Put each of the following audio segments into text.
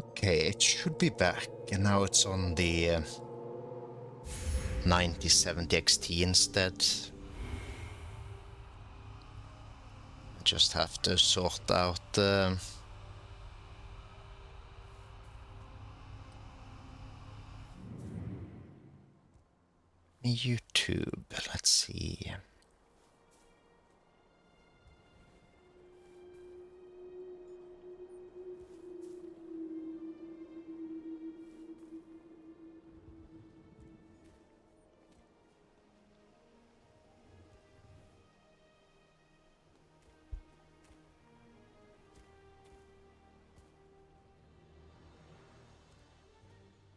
Okay, it should be back, and now it's on the 9070 XT instead. I just have to sort out YouTube. Let's see.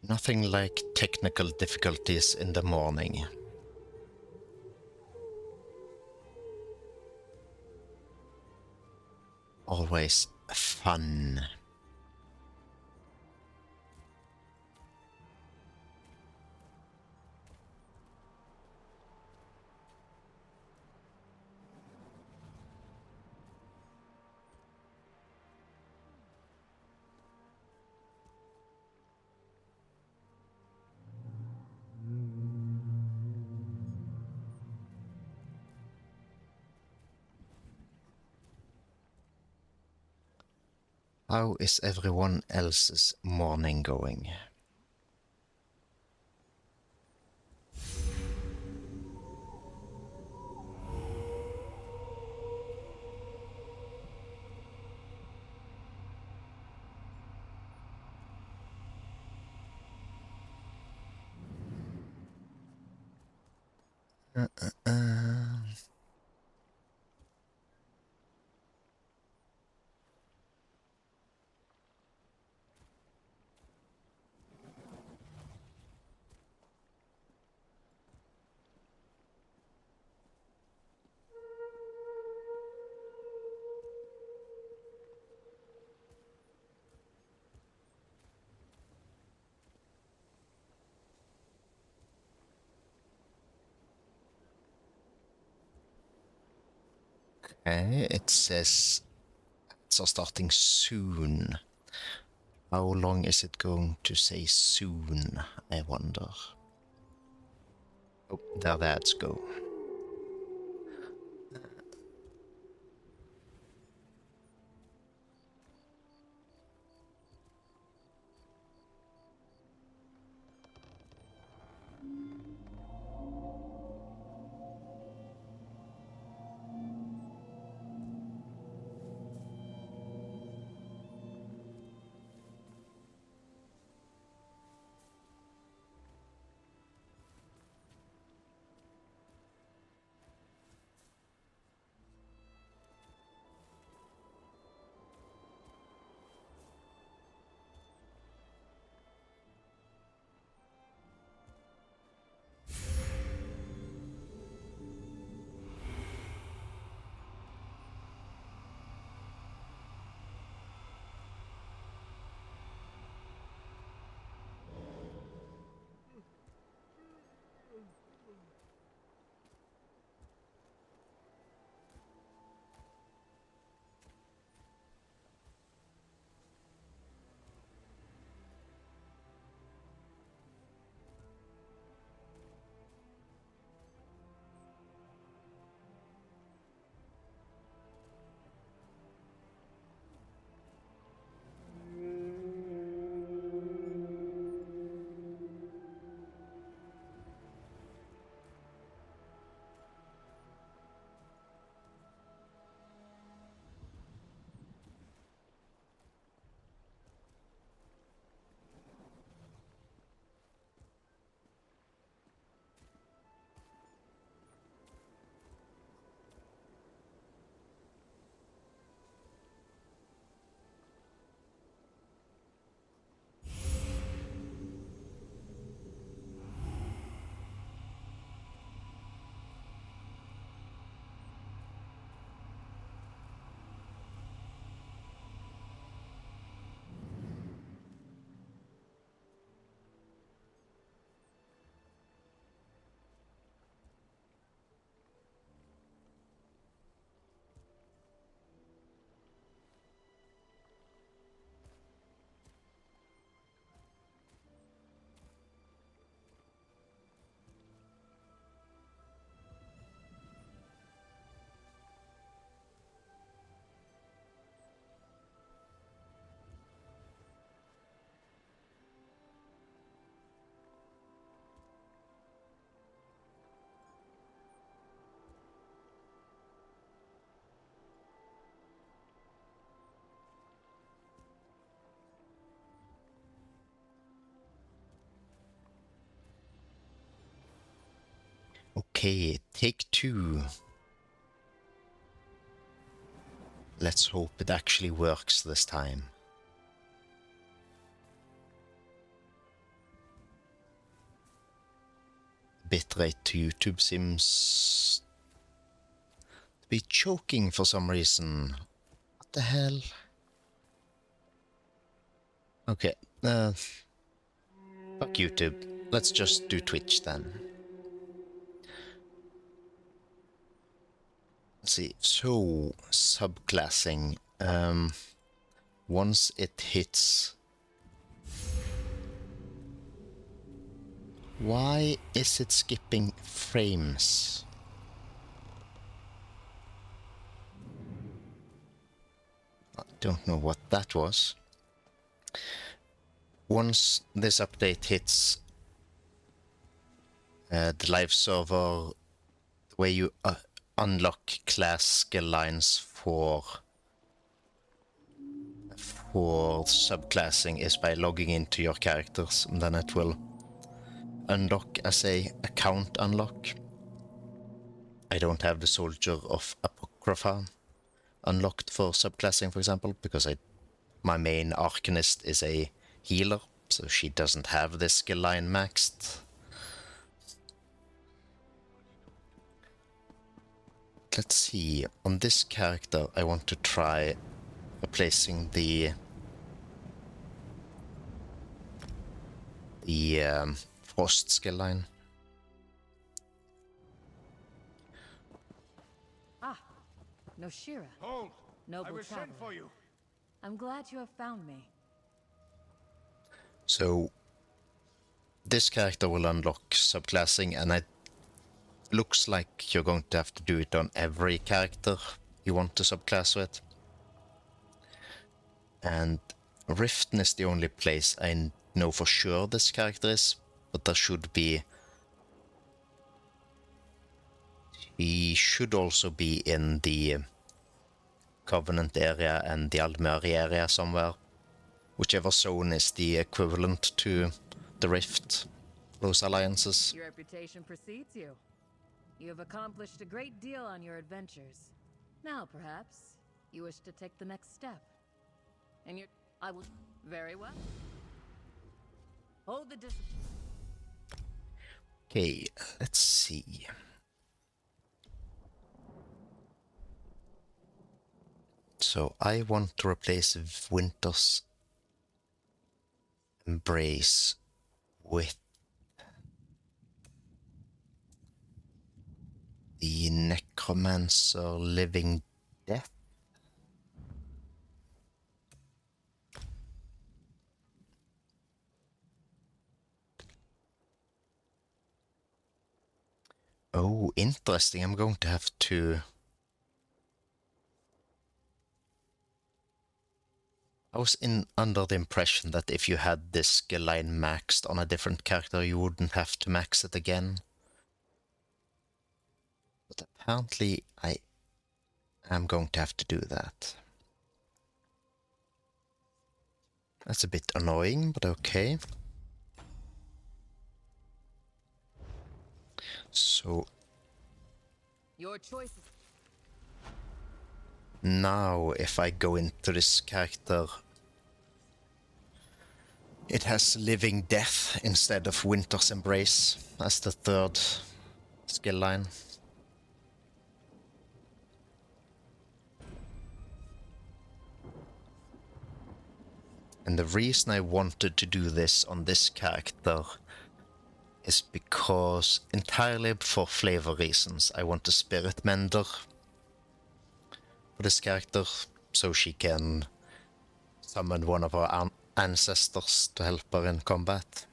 Nothing like technical difficulties in the morning. Always fun. How is everyone else's morning going? Okay, it says it's starting soon. How long is it going to say soon, I wonder? Oh, there the ads go. Okay, take two. Let's hope it actually works this time. Bitrate to YouTube seems to be choking for some reason. What the hell? Okay, fuck YouTube. Let's just do Twitch then. Let's see, so subclassing. Once it hits... Why is it skipping frames? I don't know what that was. Once this update hits the live server, the way you unlock class skill lines for subclassing is by logging into your characters, and then it will unlock as a account unlock. I don't have the Soldier of Apocrypha unlocked for subclassing, for example, because my main Arcanist is a healer, so she doesn't have this skill line maxed. Let's see, on this character I want to try replacing the Frost skill line. Ah, Noshira. Hold! Noble I was sent traveler. for you. I'm glad you have found me. So this character will unlock subclassing, and it looks like you're going to have to do it on every character you want to subclass with. And Riften is the only place I know for sure this character is, but there should be... He should also be in the Covenant area and the Aldmeri area somewhere. Whichever zone is the equivalent to the Rift, those alliances. Your reputation precedes you. You have accomplished a great deal on your adventures. Now, perhaps, you wish to take the next step. And I will... Very well. Hold the discipline. Okay, let's see. So I want to replace Winter's Embrace with the Necromancer Living Death. Oh, interesting. I'm going to have to... I was under the impression that if you had this skill line maxed on a different character, you wouldn't have to max it again. But apparently I am going to have to do that. That's a bit annoying, but okay. So Your choice is... now if I go into this character, it has Living Death instead of Winter's Embrace as the third skill line. And the reason I wanted to do this on this character is because, entirely for flavor reasons, I want a Spirit Mender for this character, so she can summon one of her ancestors to help her in combat.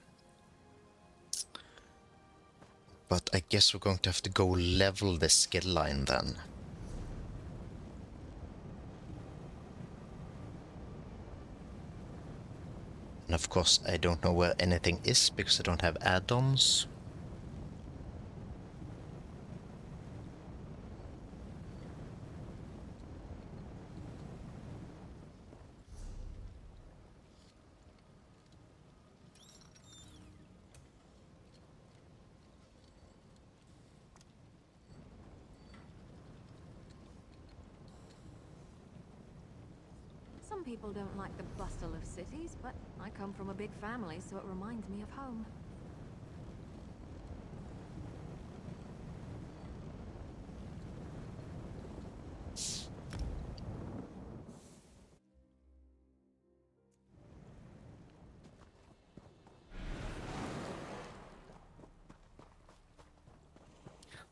But I guess we're going to have to go level this skill line then. And of course I don't know where anything is because I don't have add-ons. Some people don't like the bustle of cities, but I come from a big family, so it reminds me of home.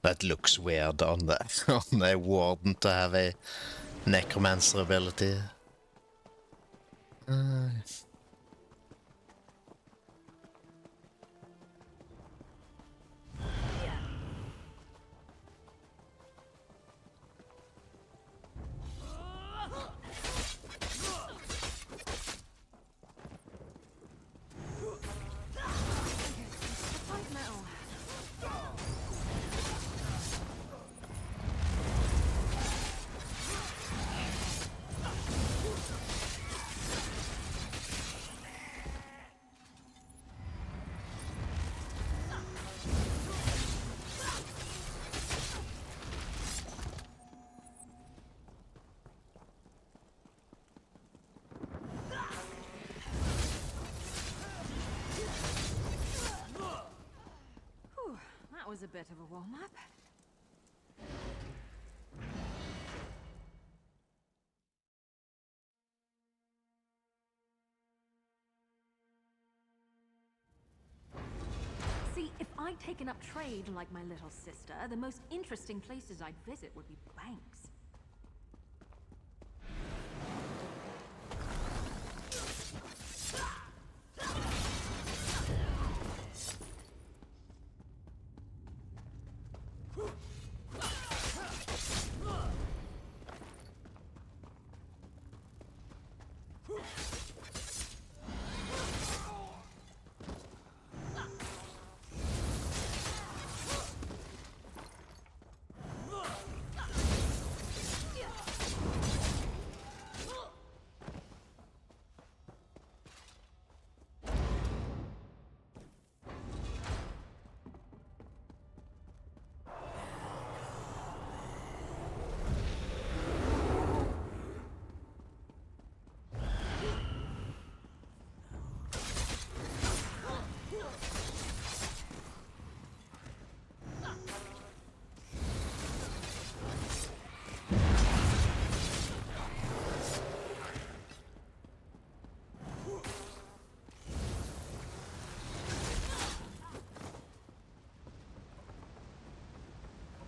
That looks weird on the on a warden to have a necromancer ability. That was a bit of a warm-up. See, if I'd taken up trade like my little sister, the most interesting places I'd visit would be banks.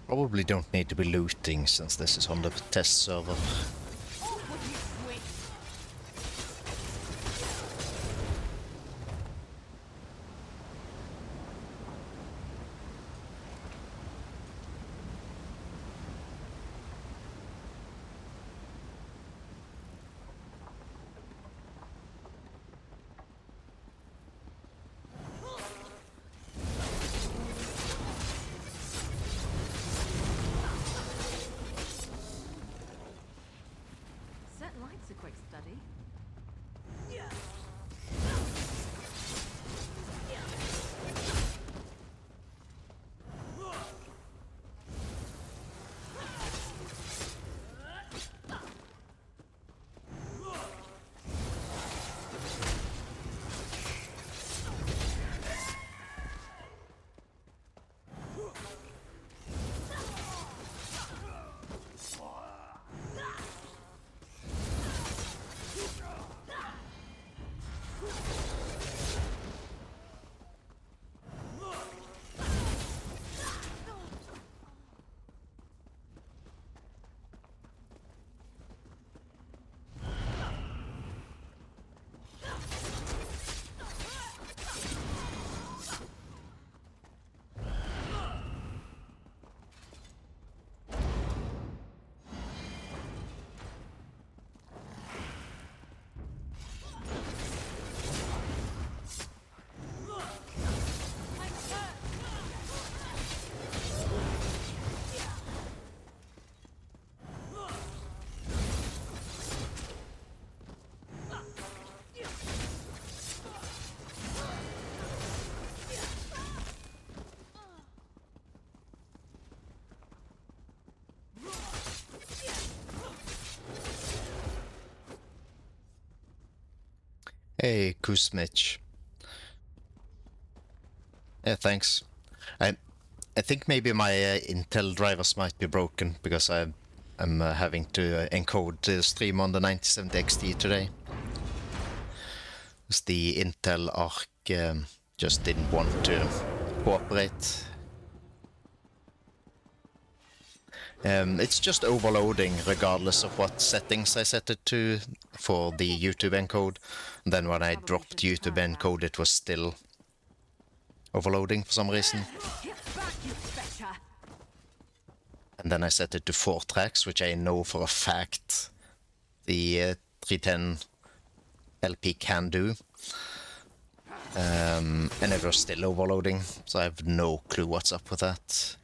Probably don't need to be looting since this is on the test server. Hey, Kuzmich. Yeah, thanks. I think maybe my Intel drivers might be broken because I'm having to encode the stream on the 9070 XT today. Because the Intel ARC just didn't want to cooperate. It's just overloading regardless of what settings I set it to for the YouTube encode. And then when I dropped YouTube encode, it was still overloading for some reason. And then I set it to 4 tracks, which I know for a fact the 310 LP can do. And it was still overloading, so I have no clue what's up with that.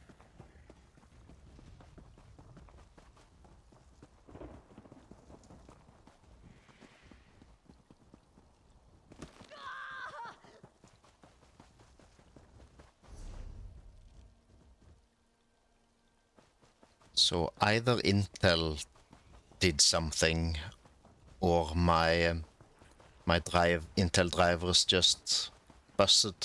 So either Intel did something, or my Intel drivers just busted.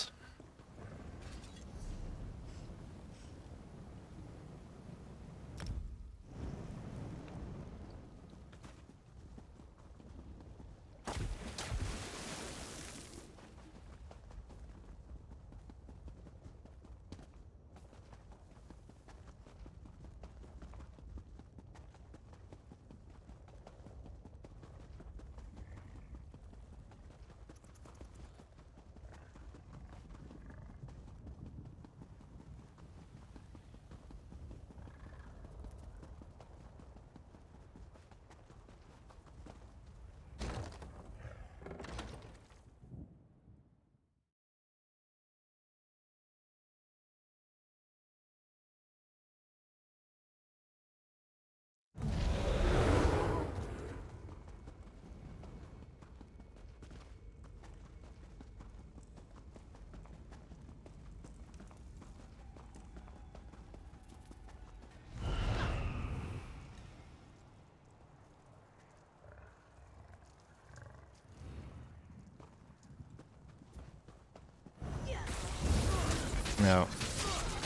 No,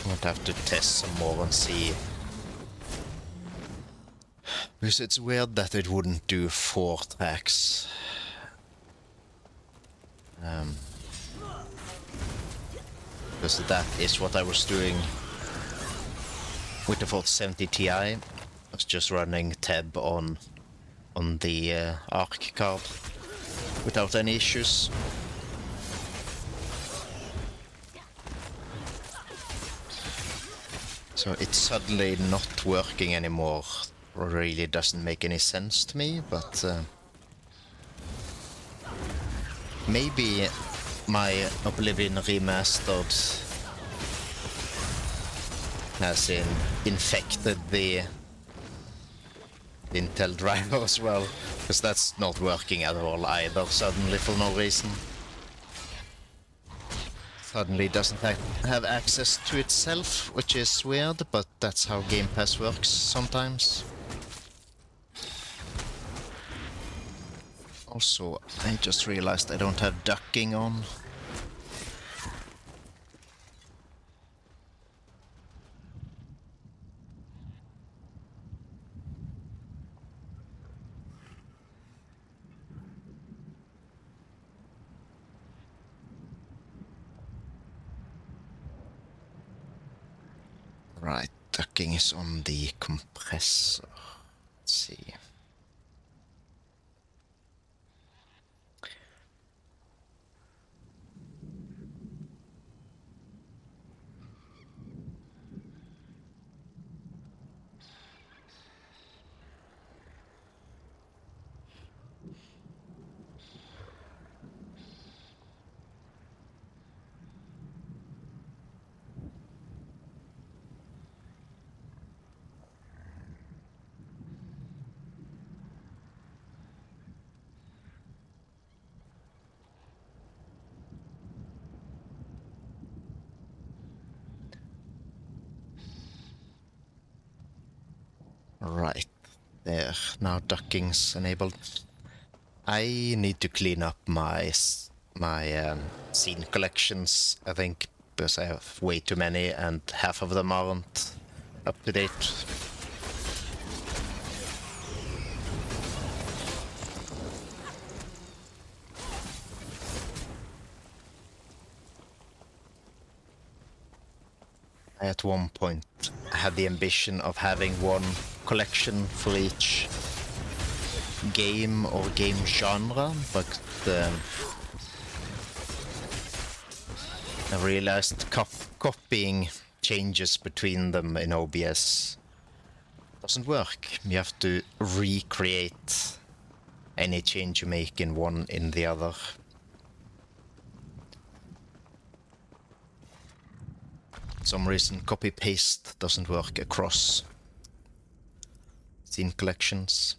I might have to test some more and see. Because it's weird that it wouldn't do 4 tracks. Because that is what I was doing with the 4070 Ti. I was just running tab on the ARC card without any issues. So it's suddenly not working anymore. Really doesn't make any sense to me, but maybe my Oblivion Remastered has infected the Intel driver as well, because that's not working at all either, suddenly for no reason. Suddenly doesn't have access to itself, which is weird, but that's how Game Pass works sometimes. Also, I just realized I don't have ducking on. Right, ducking is on the compressor. Let's see. Right, there. Now ducking's enabled. I need to clean up my scene collections, I think, because I have way too many and half of them aren't up to date. I at one point had the ambition of having one collection for each game or game genre, but I realized copying changes between them in OBS doesn't work. You have to recreate any change you make in one in the other. For some reason, copy-paste doesn't work across scene collections.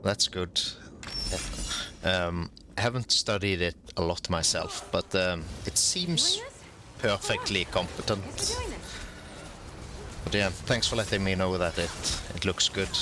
That's good. I haven't studied it a lot myself, but it seems perfectly competent. But yeah, thanks for letting me know that it looks good.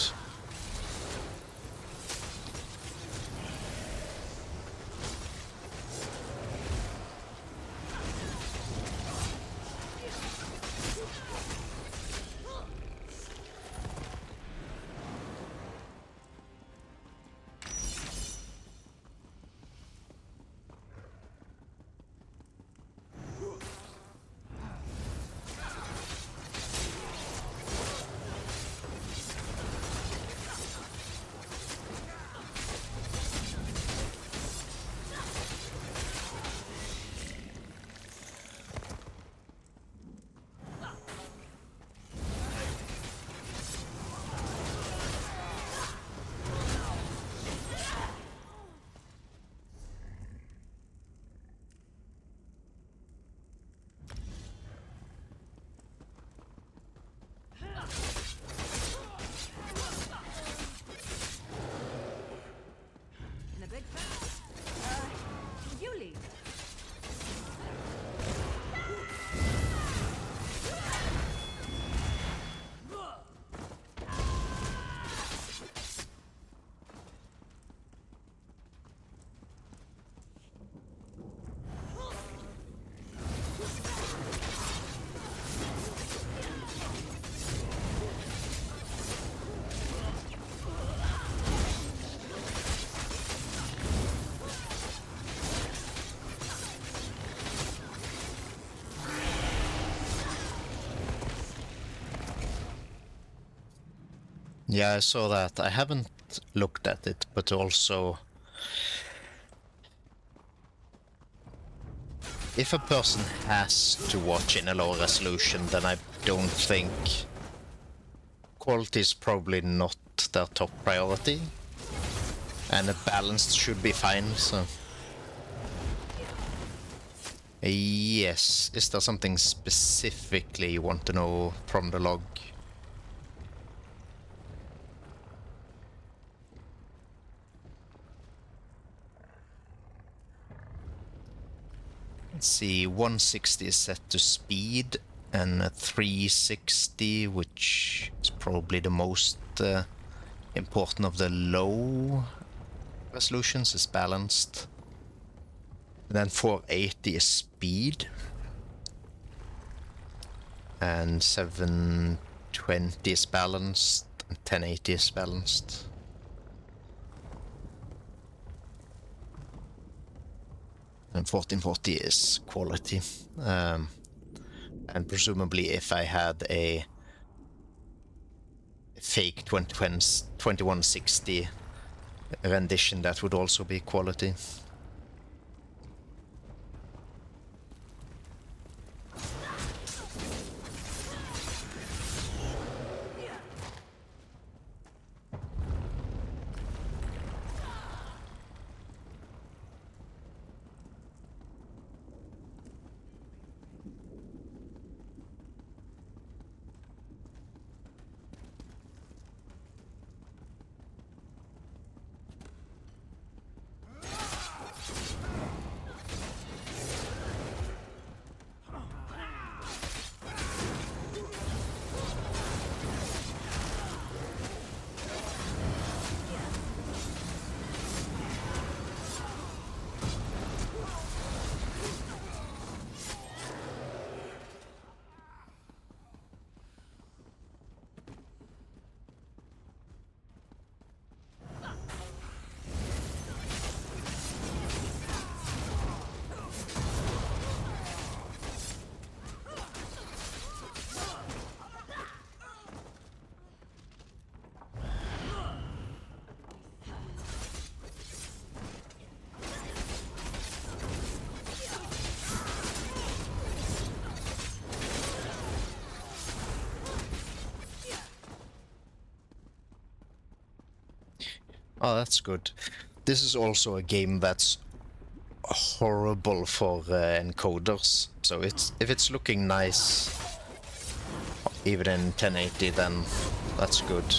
Yeah, I saw that. I haven't looked at it, but also if a person has to watch in a low resolution, then I don't think quality is probably not their top priority. And a balanced should be fine, so... Yes, is there something specifically you want to know from the log? Let's see, 160 is set to speed, and 360, which is probably the most important of the low resolutions, is balanced. And then 480 is speed, and 720 is balanced, and 1080 is balanced. And 1440 is quality. And presumably if I had a fake 2160 rendition, that would also be quality. Oh, that's good. This is also a game that's horrible for encoders. So if it's looking nice, even in 1080, then that's good.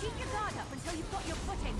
Keep your guard up until you've got your footing.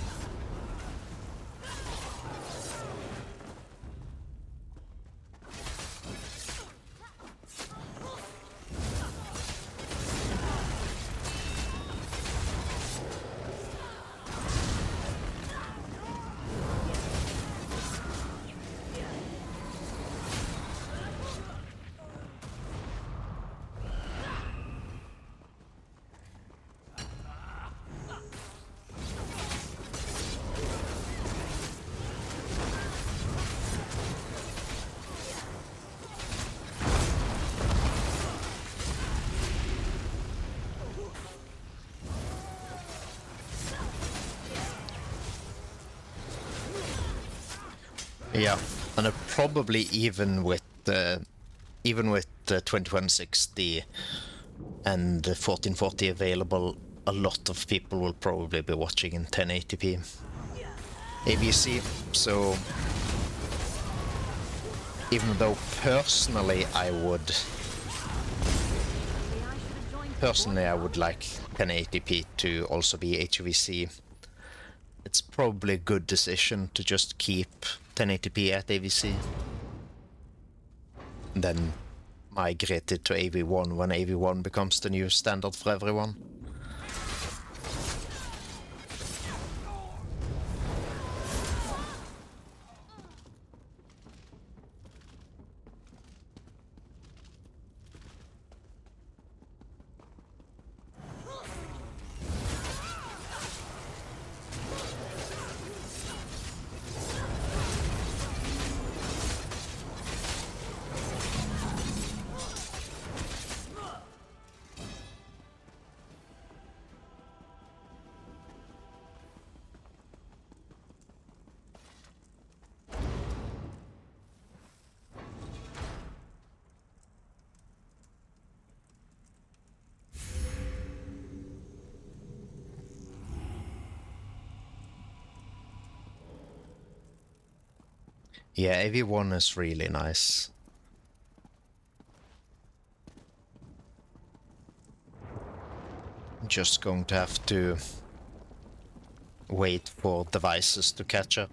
Yeah, and probably even with the 2160 and the 1440 available, a lot of people will probably be watching in 1080p AVC. So even though personally I would like 1080p to also be HVC, it's probably a good decision to just keep 1080p at AVC, and then migrate it to AV1 when AV1 becomes the new standard for everyone. Yeah, AV1 is really nice. Just going to have to wait for devices to catch up.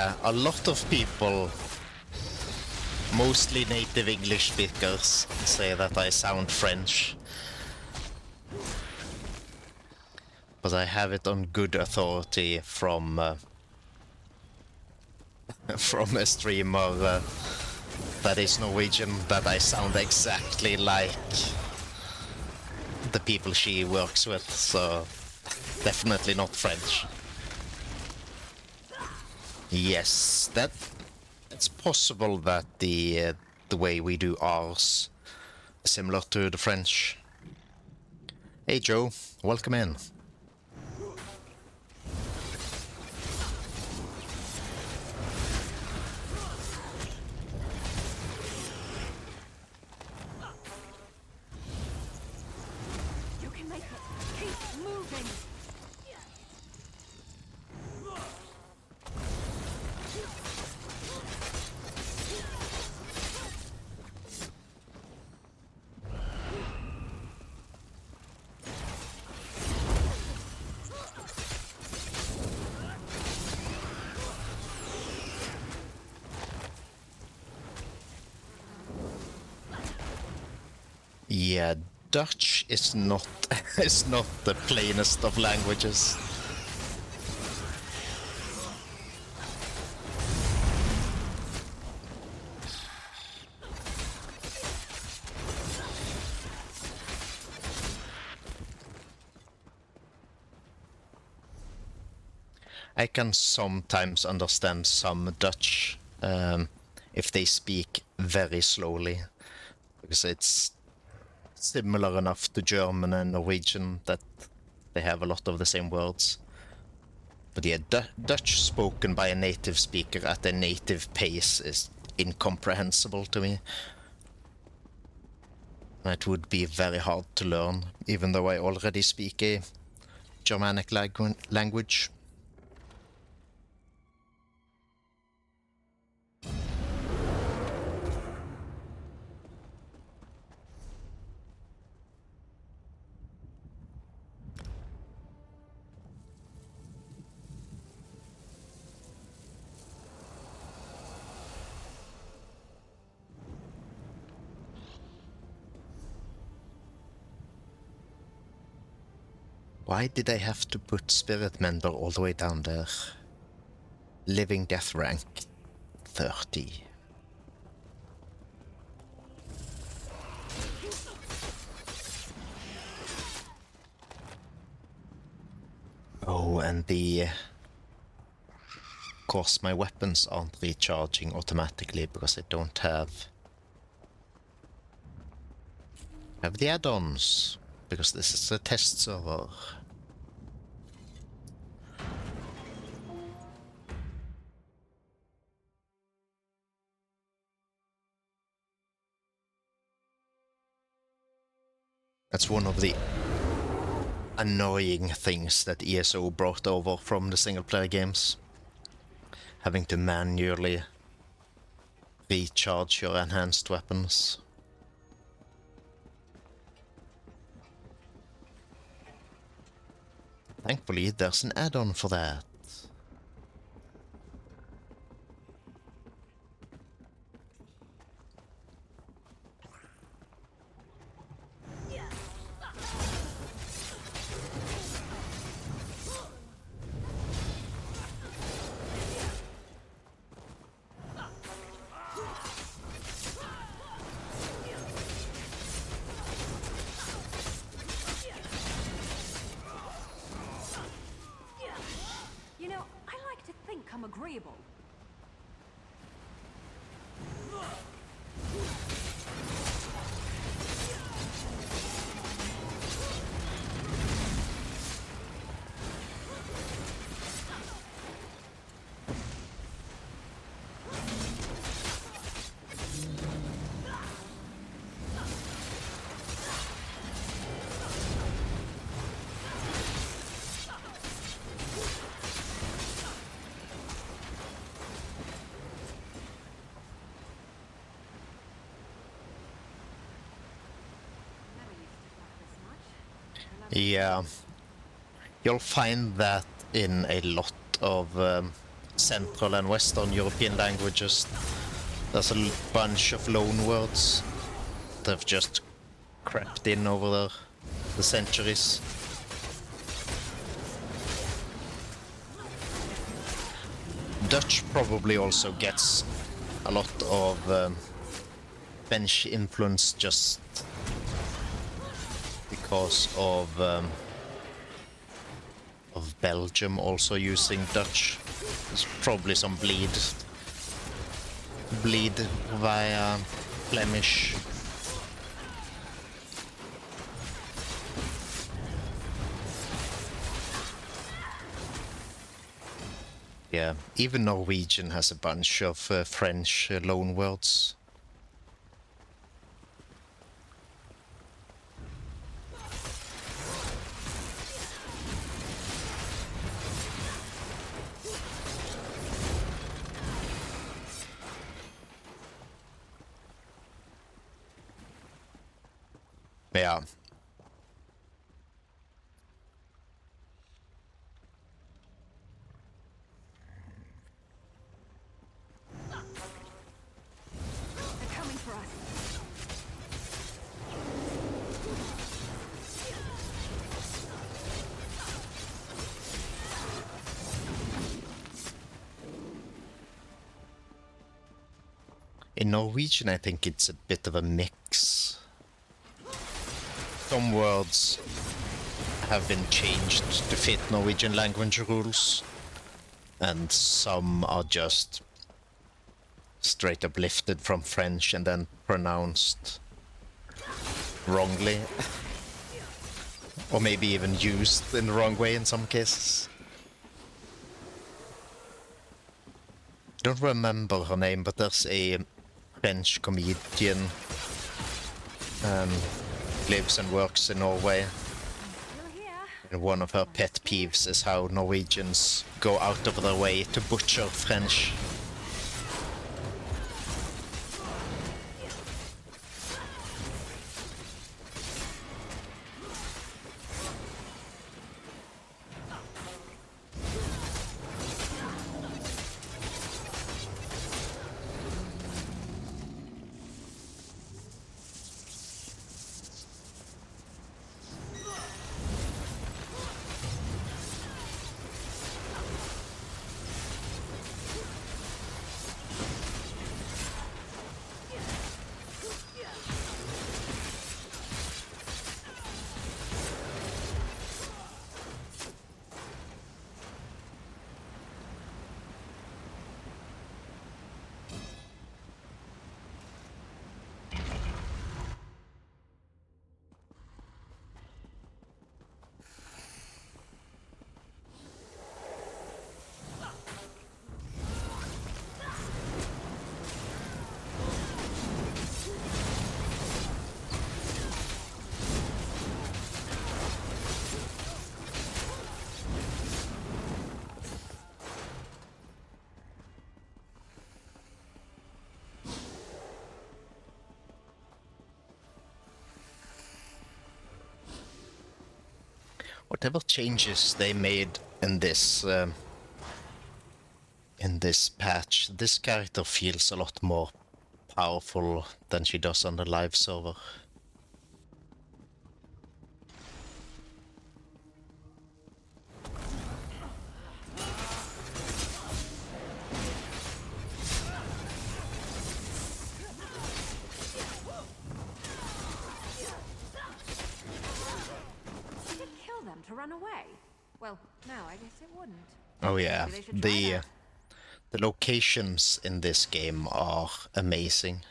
Yeah, a lot of people, mostly native English speakers, say that I sound French. But I have it on good authority from from a streamer that is Norwegian that I sound exactly like the people she works with, so definitely not French. Yes, it's possible that the way we do ours is similar to the French. Hey Joe, welcome in. You can make it. Keep moving. Yeah, Dutch is not is not the plainest of languages. I can sometimes understand some Dutch if they speak very slowly, because it's similar enough to German and Norwegian that they have a lot of the same words. But yeah, Dutch spoken by a native speaker at a native pace is incomprehensible to me. It would be very hard to learn, even though I already speak a Germanic language. Why did I have to put Spirit Mender all the way down there? Living Death rank 30. Oh, and of course my weapons aren't recharging automatically because I don't have the add-ons, because this is a test server. That's one of the annoying things that ESO brought over from the single-player games. Having to manually recharge your enhanced weapons. Thankfully, there's an add-on for that. You know, I like to think I'm agreeable. Yeah, you'll find that in a lot of Central and Western European languages. There's a bunch of loan words that have just crept in over the centuries. Dutch probably also gets a lot of French influence just because of Belgium also using Dutch. There's probably some bleed via Flemish. Yeah, even Norwegian has a bunch of French loan words. Yeah. They're coming for us. In Norwegian, I think it's a bit of a mix. Some words have been changed to fit Norwegian language rules, and some are just straight up lifted from French and then pronounced wrongly. Or maybe even used in the wrong way in some cases. Don't remember her name, but there's a French comedian lives and works in Norway. Still here. And one of her pet peeves is how Norwegians go out of their way to butcher French. Whatever changes they made in this patch, this character feels a lot more powerful than she does on the live server. Did it kill them to run away? Well, no, I guess it wouldn't. Oh yeah, Maybe they should try that. the locations in this game are amazing.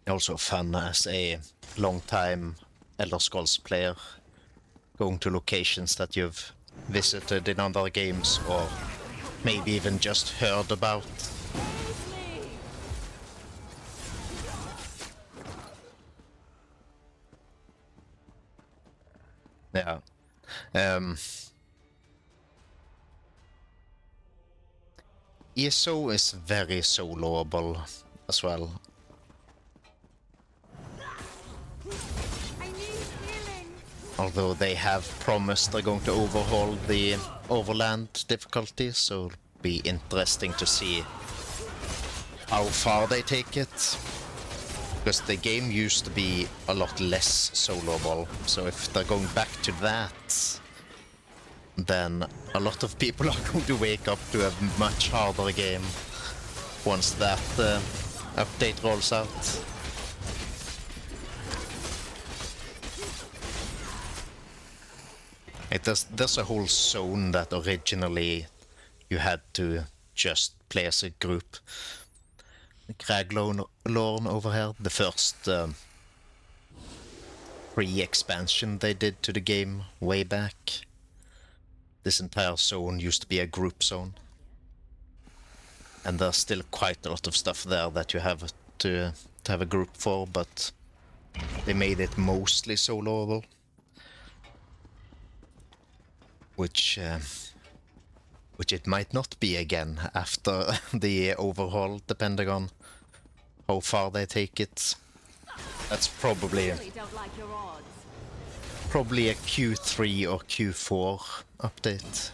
Also fun as a long-time Elder Scrolls player, going to locations that you've visited in other games or maybe even just heard about. Yeah. ESO is very soloable as well. I need healing. Although they have promised they're going to overhaul the overland difficulty, so it'll be interesting to see how far they take it. Because the game used to be a lot less soloable, so if they're going back to that, then a lot of people are going to wake up to a much harder game once that update rolls out. There's a whole zone that originally you had to just play as a group. Craglorn over here, the first pre-expansion they did to the game way back. This entire zone used to be a group zone. And there's still quite a lot of stuff there that you have to have a group for, but they made it mostly soloable. Which it might not be again after the overhaul, depending on how far they take it. That's probably Really don't like your odds. probably a Q3 or Q4 update.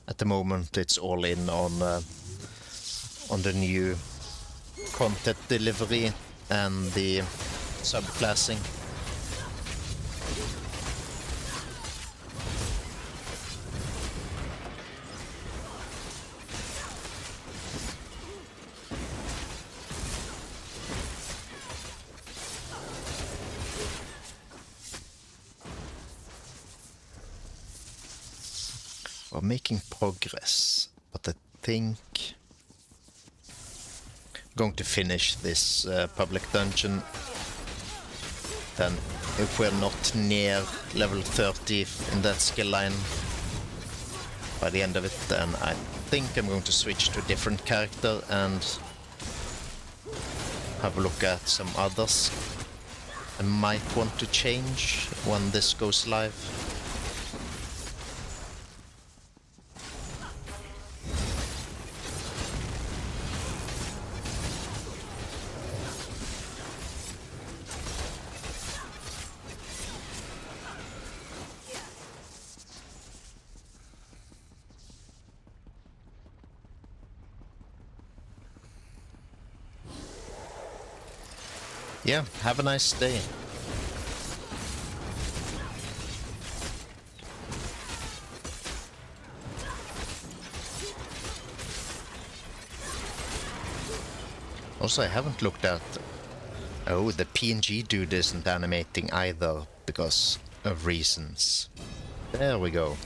At the moment, it's all in on the new content delivery and the subclassing. We're making progress, but I think I'm going to finish this public dungeon. Then, if we're not near level 30 in that skill line by the end of it, then I think I'm going to switch to a different character and have a look at some others I might want to change when this goes live. Yeah, have a nice day. Also, I haven't looked at... Oh, the PNG dude isn't animating either because of reasons. There we go.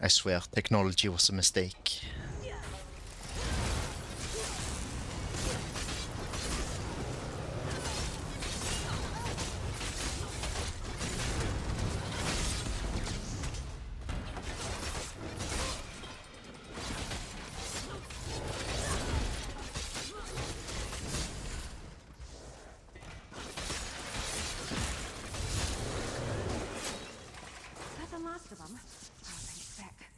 I swear, technology was a mistake. Is that the last of them? I think back.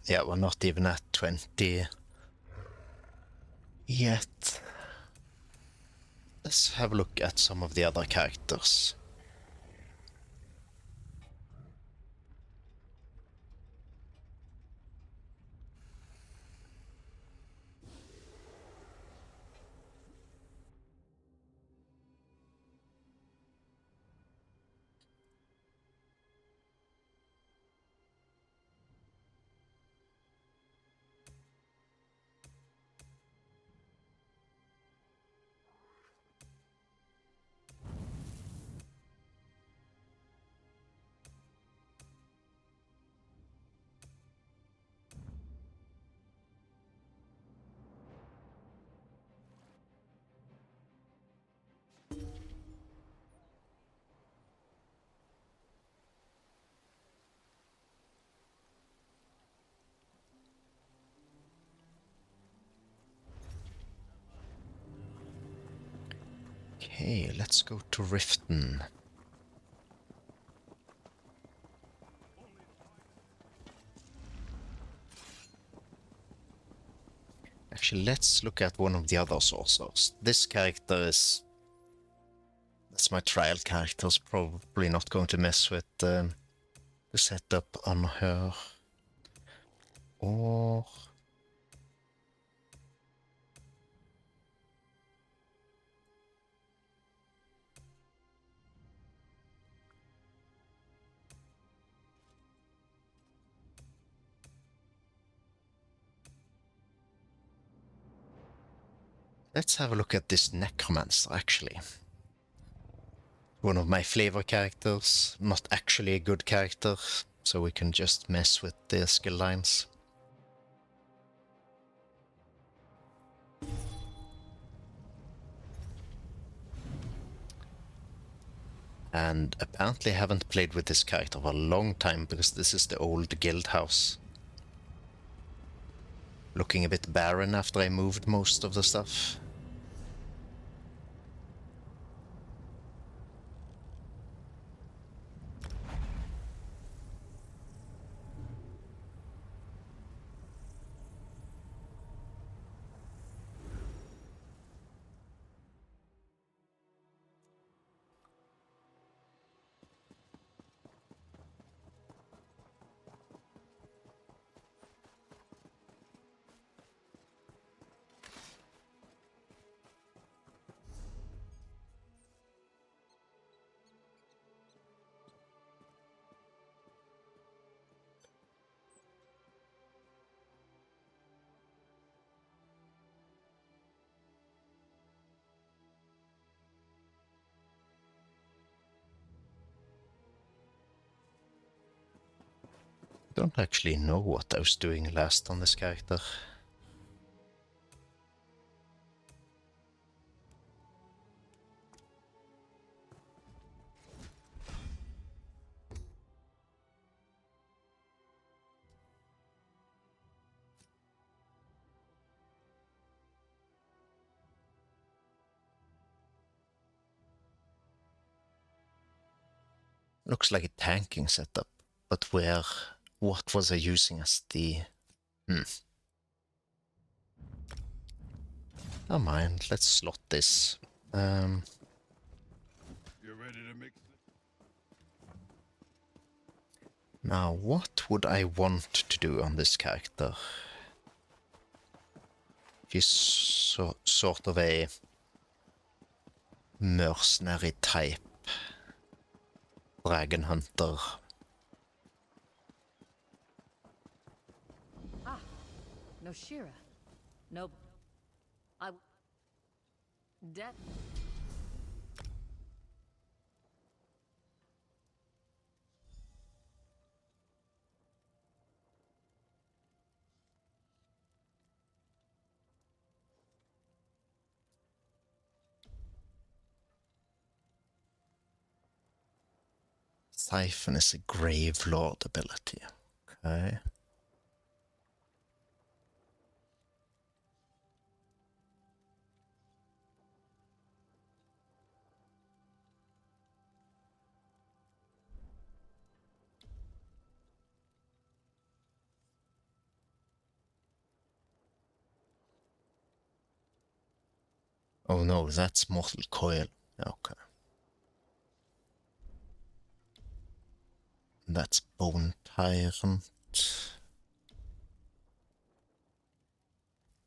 Yeah, we're not even at 20 yet. Let's have a look at some of the other characters. Okay, let's go to Riften. Actually, let's look at one of the other sorcerers. This character is... That's my trial character. Is probably not going to mess with the setup on her. Or... Let's have a look at this Necromancer, actually. One of my flavor characters, not actually a good character, so we can just mess with the skill lines. And apparently I haven't played with this character for a long time, because this is the old guild house. Looking a bit barren after I moved most of the stuff. Don't actually know what I was doing last on this character. Looks like a tanking setup, but where... What was I using as the... Never mind, let's slot this. You're ready to mix it? Now, what would I want to do on this character? She's sort of a mercenary type. Dragon hunter. Ah, no Shira. No. I. Death. Siphon is a Grave Lord ability. Okay. Oh no, that's Mortal Coil. Okay. That's Bone Tyrant.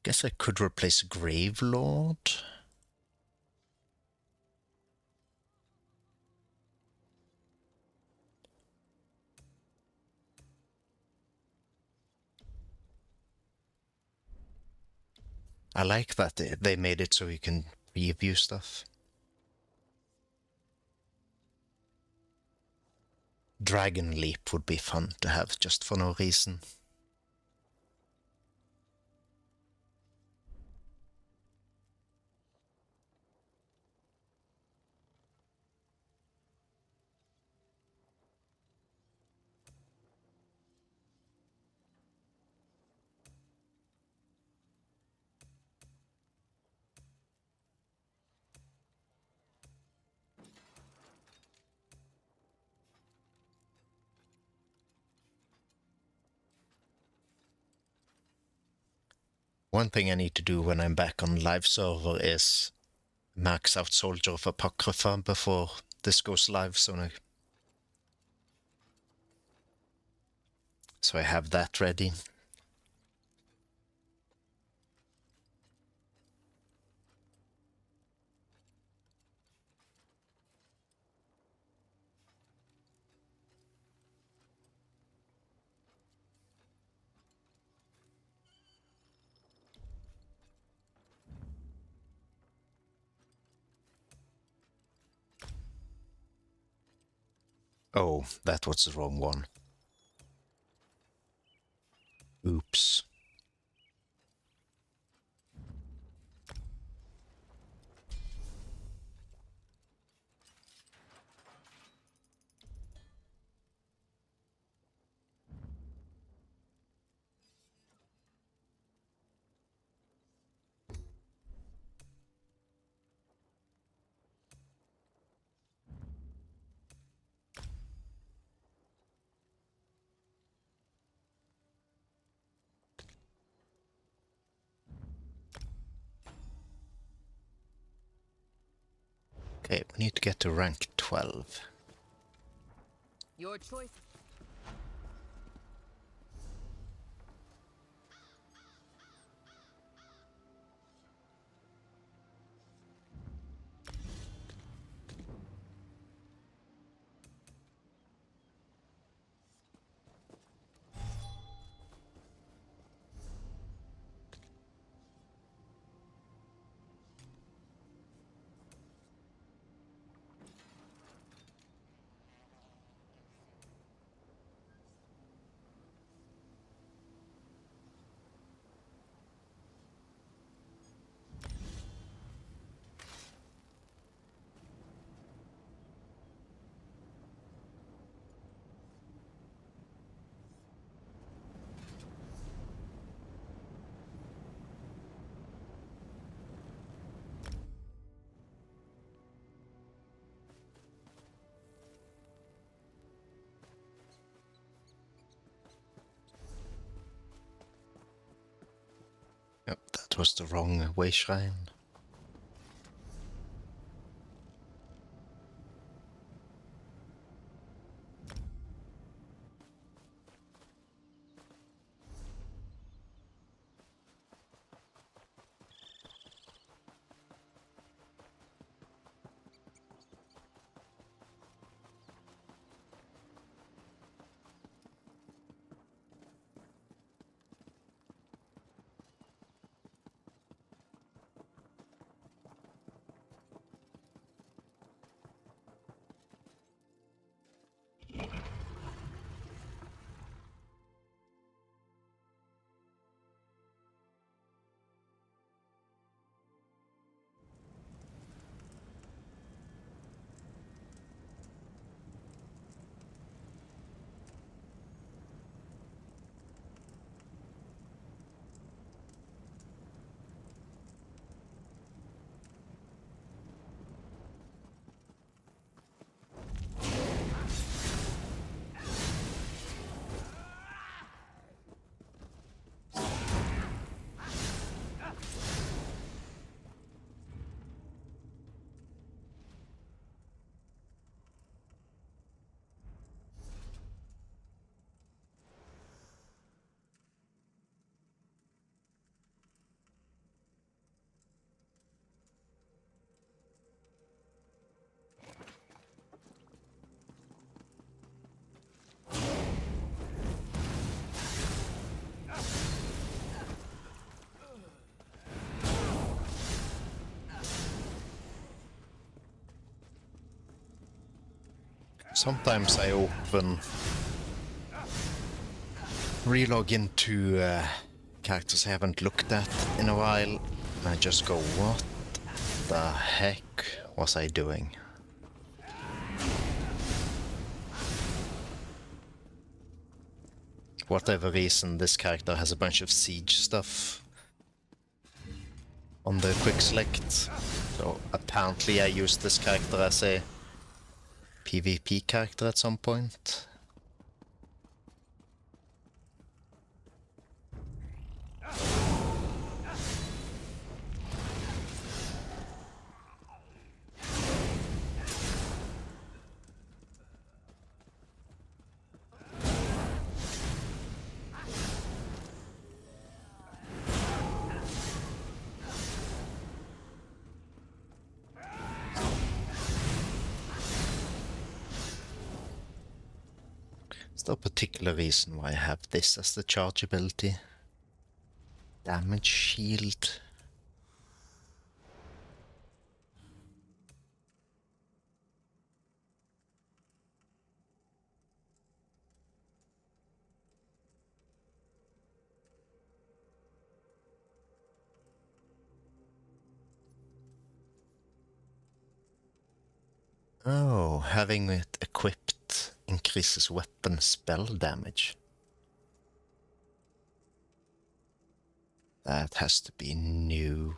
Guess I could replace Grave Lord. I like that they made it so you can preview stuff. Dragon Leap would be fun to have just for no reason. One thing I need to do when I'm back on live server is max out Soldier of Apocrypha before this goes live, so I have that ready. Oh, that was the wrong one. Oops. Okay, we need to get to rank 12. Your choice. Yep, that was the wrong way shrine. Sometimes I relog into characters I haven't looked at in a while, and I just go, what the heck was I doing? Whatever reason, this character has a bunch of siege stuff on the quick select, so apparently I used this character as a PvP character at some point. Is there a particular reason why I have this as the charge ability? Damage shield. Oh, having it equipped increases weapon spell damage. That has to be new.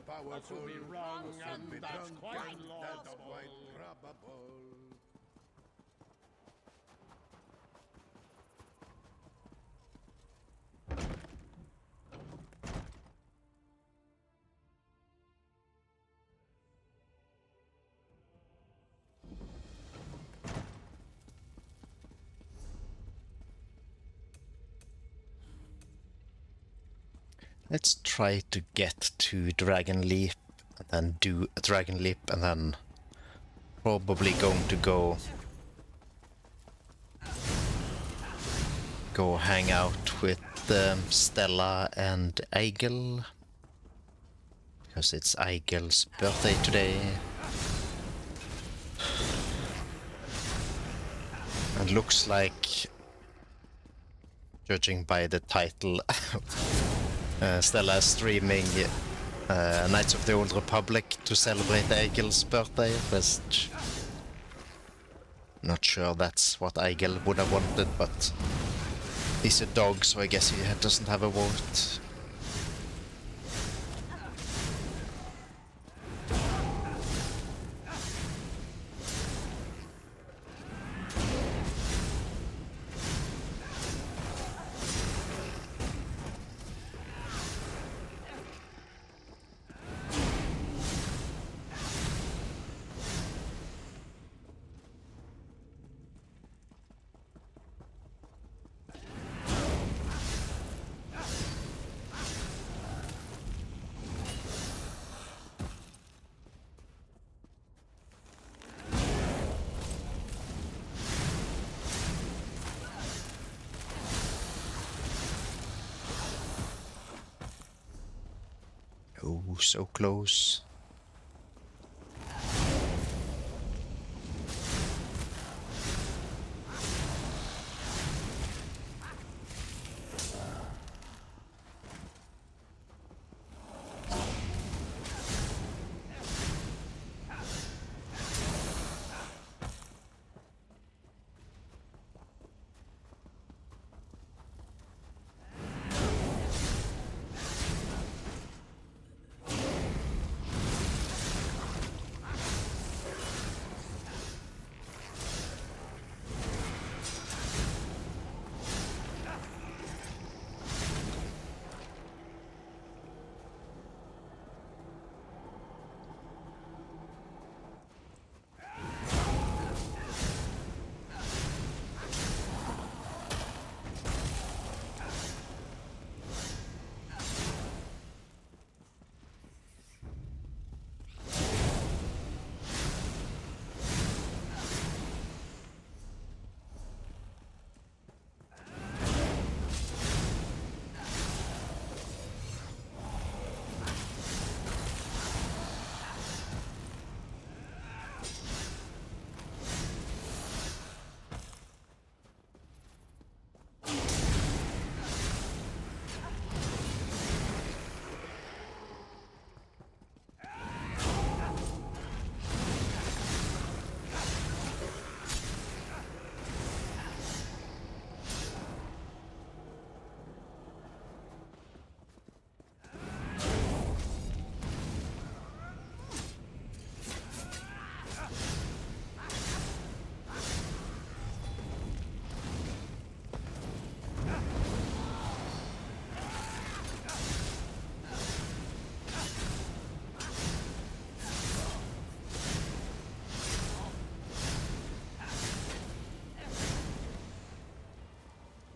That would be wrong, and that's quite probable. Let's try to get to Dragon Leap, and then do a Dragon Leap, and then probably going to go hang out with Stella and Eigil, because it's Eigil's birthday today. And looks like, judging by the title, Stella is streaming Knights of the Old Republic to celebrate Eigil's birthday, but not sure that's what Eigil would have wanted, but he's a dog, so I guess he doesn't have a vote. Oh, so close.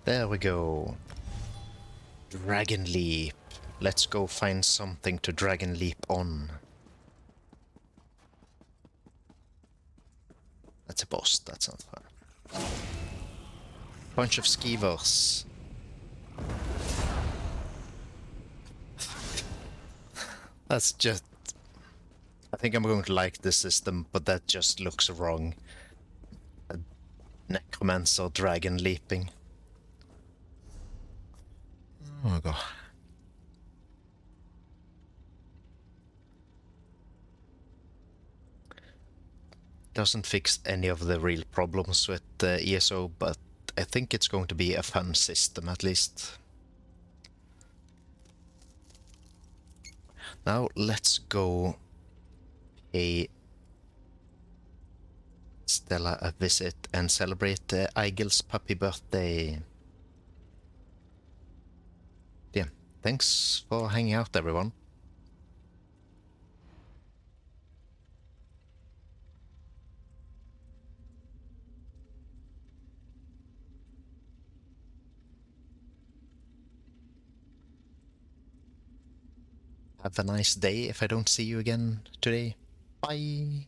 There we go. Dragon Leap. Let's go find something to Dragon Leap on. That's a boss, that's not fun. Bunch of skeevers. That's just... I think I'm going to like this system, but that just looks wrong. A necromancer dragon leaping. Oh my god. Doesn't fix any of the real problems with the ESO, but I think it's going to be a fun system at least. Now let's go pay Stella a visit and celebrate Eigel's puppy birthday. Yeah, thanks for hanging out, everyone. Have a nice day if I don't see you again today. Bye!